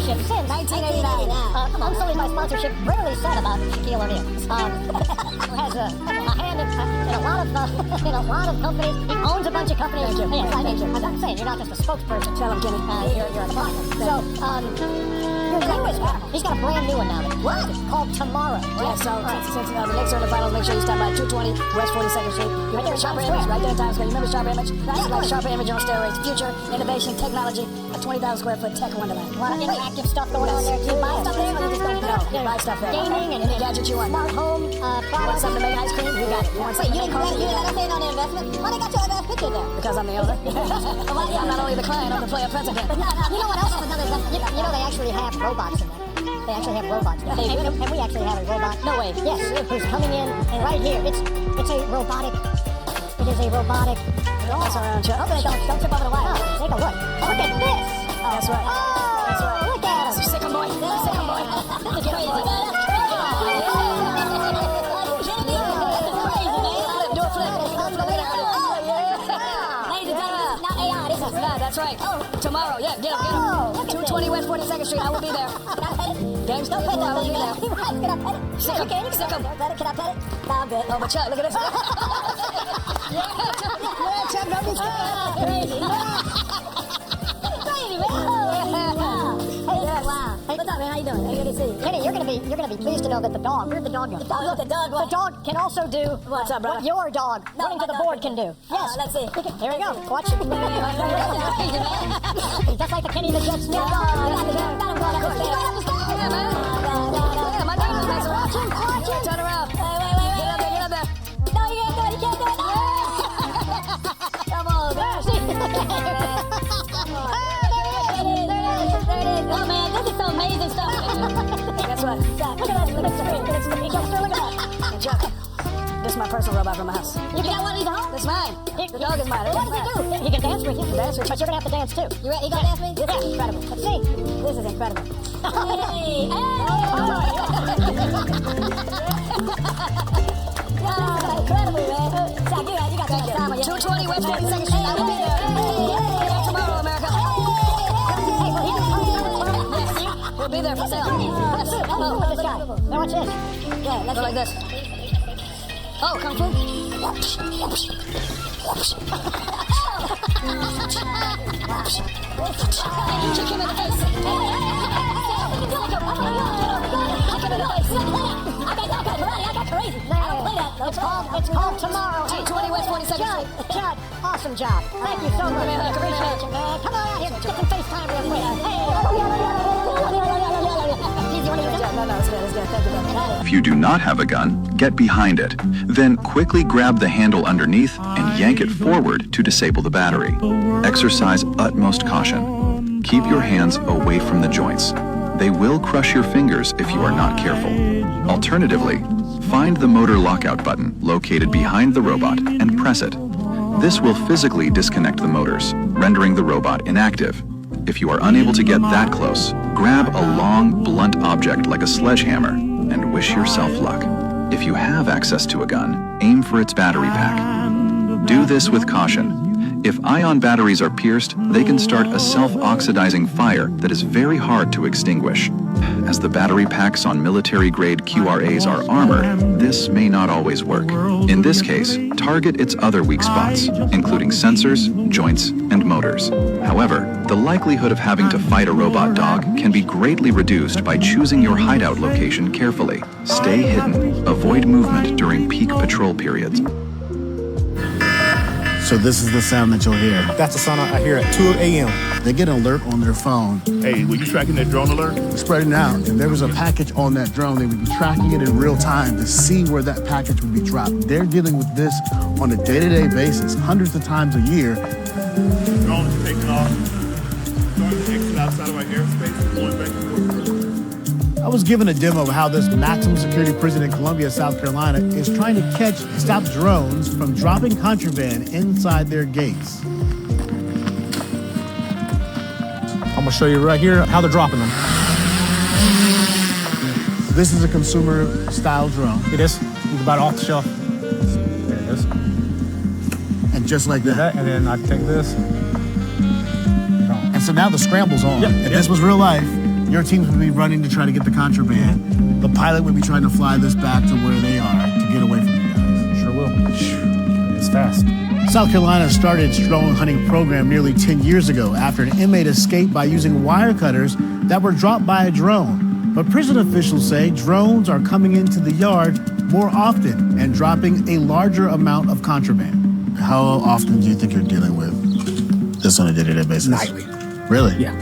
Since 1989. Unsullied by sponsorship, rarely said about Shaquille O'Neal. Has a hand in a lot of companies. He owns a bunch of companies. Thank you. Yeah, thank you. I'm saying you're not just a spokesperson. Tell him, Jimmy. You're a partner. So, he's got a brand new one now. What? It's called Tomorrow. Yeah, so since the Knicks are in the finals, make sure you stop by 220 West 42nd Street. Right there, Sharper Image. Right there in Times Square. You remember Sharper Image? That's like Sharper Image on steroids. Future, innovation, technology, a 20,000 square foot tech wonderland. A lot of interactive stuff going on there. You buy stuff there, or you just don't know? You buy stuff there. Gaming and any gadget you want. Smart home products. Something to make ice cream? You got it. You want something? You didn't understand on the investment? Why they got your other picture there? Because I'm the owner. I'm not only the client, I'm the player president. But you know what else is another investment? You know they actually have robots in there. They actually have robots. And we actually have a robot. No way. Yes, who's coming in and right here. It's a robotic. It is a robotic. That's our own show. Okay, don't trip over the wire. Oh, take a look. Look at this. Oh, that's right. Oh, that's right. Look at him. Sick boy. Sick boy. That's crazy. That's crazy. Do a flip. Ladies and gentlemen, this is not AI. This is that's right. Tomorrow, yeah, get him. 220 West 42nd Street. I will be there. Games don't pet that. I will be there. Can I pet it? Sick him. Can I pet it? No, I'm good. Oh, but Chuck, look at this. Yeah, Chuck, don't be scared. Crazy. Crazy, man. Wow. Hey, what's up, man? How you doing? Good to see you. Kenny, you're gonna be pleased to know that the dog. Where'd the dog go? The dog can also do what's up, brother? What your dog, running to the board, can do. Yes. Let's see. Here we go. Watch. He's just like the Kenny the Jets. Turn around. Get up there. No, you can't do it. Come on, man. Oh man, this is some amazing stuff. Guess what? Look at that. Look at that. Chuck, this is my personal robot from my house. You got one of these at home? That's mine. The dog is mine. What does he do? He can dance with you. But you're gonna have to dance too. You ready? You gonna dance with me? This is incredible. Let's see. This is incredible. Hey! Incredible, man. Chuck, you got that time on you. 220 West 42nd Street. I will be there. Tomorrow, America. We'll be there for sale. Look at this guy. Now watch this. Yeah, let's go like this. Oh, Kung Fu. Kick him in the face. Kick him in the face. I got crazy. It's called Tomorrow. 220 West 42nd Street. Chad, awesome job. Thank you so much. I appreciate you, man. Come on out here. Get some FaceTime real quick. If you do not have a gun, get behind it. Then quickly grab the handle underneath and yank it forward to disable the battery. Exercise utmost caution. Keep your hands away from the joints. They will crush your fingers if you are not careful. Alternatively, find the motor lockout button located behind the robot and press it. This will physically disconnect the motors, rendering the robot inactive. If you are unable to get that close, grab a long, blunt object like a sledgehammer and wish yourself luck. If you have access to a gun, aim for its battery pack. Do this with caution. If ion batteries are pierced, they can start a self-oxidizing fire that is very hard to extinguish. As the battery packs on military-grade QRAs are armor, this may not always work. In this case, target its other weak spots, including sensors, joints, and motors. However, the likelihood of having to fight a robot dog can be greatly reduced by choosing your hideout location carefully. Stay hidden. Avoid movement during peak patrol periods. So this is the sound that you'll hear. That's the sound I hear at 2 a.m. They get an alert on their phone. Hey, were you tracking that drone alert? Spreading out. If there was a package on that drone, they would be tracking it in real time to see where that package would be dropped. They're dealing with this on a day-to-day basis, hundreds of times a year. Drone is taking off. Starting to exit outside of our airspace, going back and forth. I was given a demo of how this maximum security prison in Columbia, South Carolina is trying to stop drones from dropping contraband inside their gates. I'm gonna show you right here how they're dropping them. This is a consumer-style drone. It is. You can buy it off the shelf. There it is. And just like that. And then I take this. And so now the scramble's on. Yep. If this was real life, your teams would be running to try to get the contraband. The pilot would be trying to fly this back to where they are to get away from you guys. Sure will. It's fast. South Carolina started its drone hunting program nearly 10 years ago after an inmate escaped by using wire cutters that were dropped by a drone. But prison officials say drones are coming into the yard more often and dropping a larger amount of contraband. How often do you think you're dealing with this on a day-to-day basis? Nightly. Really? Yeah.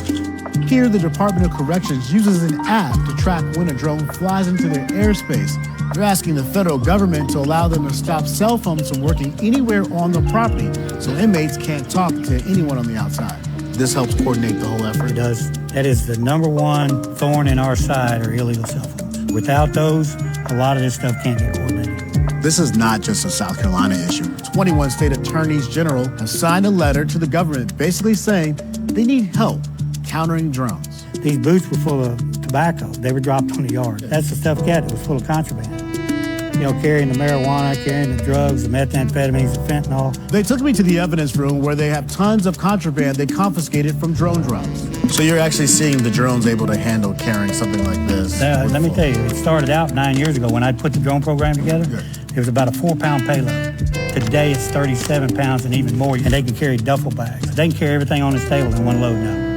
Here, the Department of Corrections uses an app to track when a drone flies into their airspace. They're asking the federal government to allow them to stop cell phones from working anywhere on the property so inmates can't talk to anyone on the outside. This helps coordinate the whole effort. It does. That is the number one thorn in our side are illegal cell phones. Without those, a lot of this stuff can't get coordinated. This is not just a South Carolina issue. 21 state attorneys general have signed a letter to the government basically saying they need help countering drones. These boots were full of tobacco. They were dropped on the yard. That's the stuff that was full of contraband. You know, carrying the marijuana, carrying the drugs, the methamphetamines, the fentanyl. They took me to the evidence room where they have tons of contraband they confiscated from drone drops. So you're actually seeing the drones able to handle carrying something like this? Let me tell you, it started out 9 years ago when I put the drone program together. It was about a 4-pound payload. Today it's 37 pounds and even more, and they can carry duffel bags. They can carry everything on this table in one load now.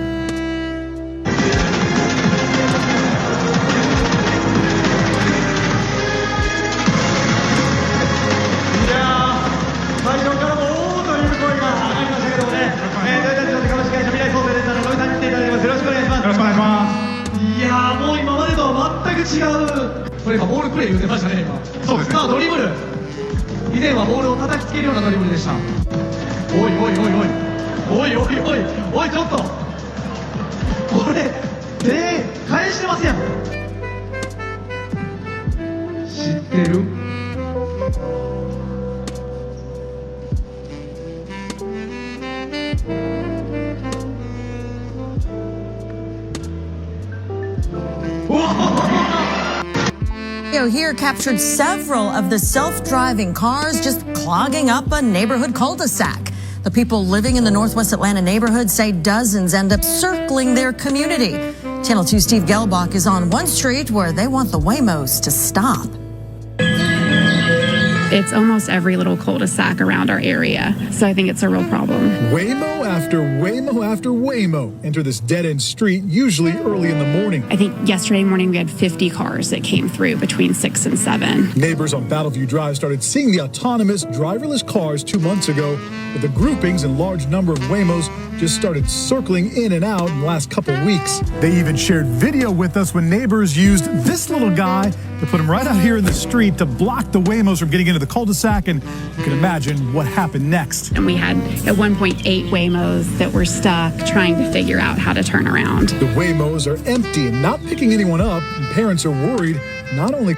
Video here captured several of the self-driving cars just clogging up a neighborhood cul-de-sac. The people living in the Northwest Atlanta neighborhood say dozens end up circling their community. Channel 2 Steve Gelbach is on one street where they want the Waymos to stop. It's almost every little cul-de-sac around our area, so I think it's a real problem. Waymo after Waymo after Waymo enter this dead-end street, usually early in the morning. I think yesterday morning we had 50 cars that came through between 6 and 7. Neighbors on Battleview Drive started seeing the autonomous, driverless cars 2 months ago, but the groupings and large number of Waymos just started circling in and out in the last couple weeks. They even shared video with us when neighbors used this little guy to put him right out here in the street to block the Waymos from getting into the cul-de-sac, and you can imagine what happened next. And we had at one point 8 Waymos that were stuck trying to figure out how to turn around. The Waymos are empty and not picking anyone up, and parents are worried not only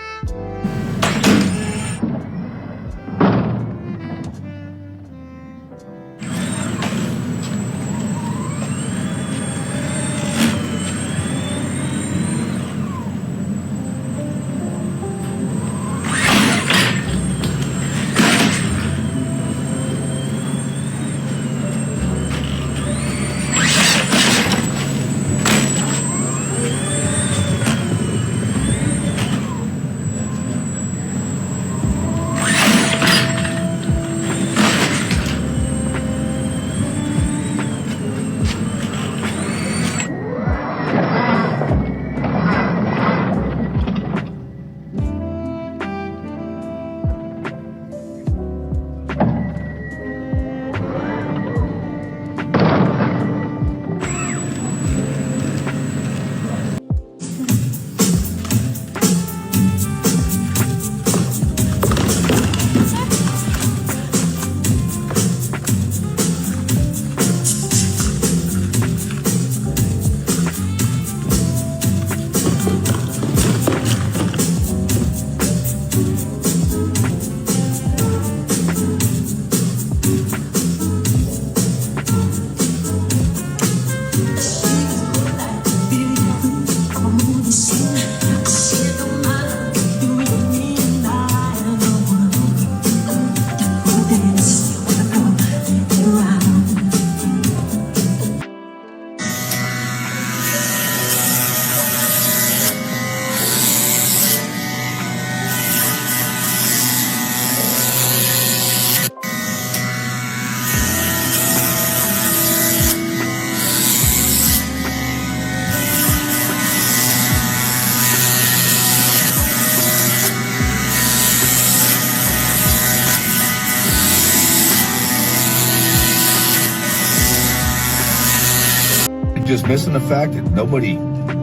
just missing the fact that nobody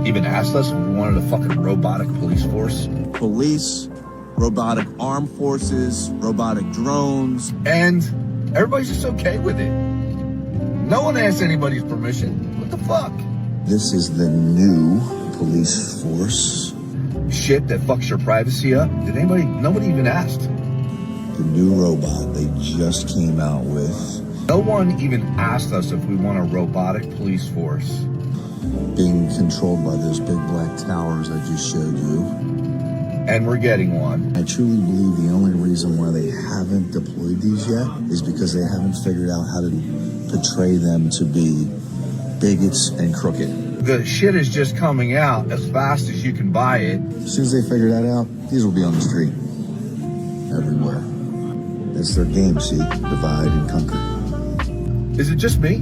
even asked us if we wanted a fucking robotic police force. Police, robotic armed forces, robotic drones. And everybody's just okay with it. No one asked anybody's permission. What the fuck? This is the new police force. Shit that fucks your privacy up? Nobody even asked. The new robot they just came out with. No one even asked us if we want a robotic police force. Being controlled by those big black towers I just showed you. And we're getting one. I truly believe the only reason why they haven't deployed these yet is because they haven't figured out how to portray them to be bigots and crooked. The shit is just coming out as fast as you can buy it. As soon as they figure that out, these will be on the street. Everywhere. That's their game, see? Divide and conquer. Is it just me?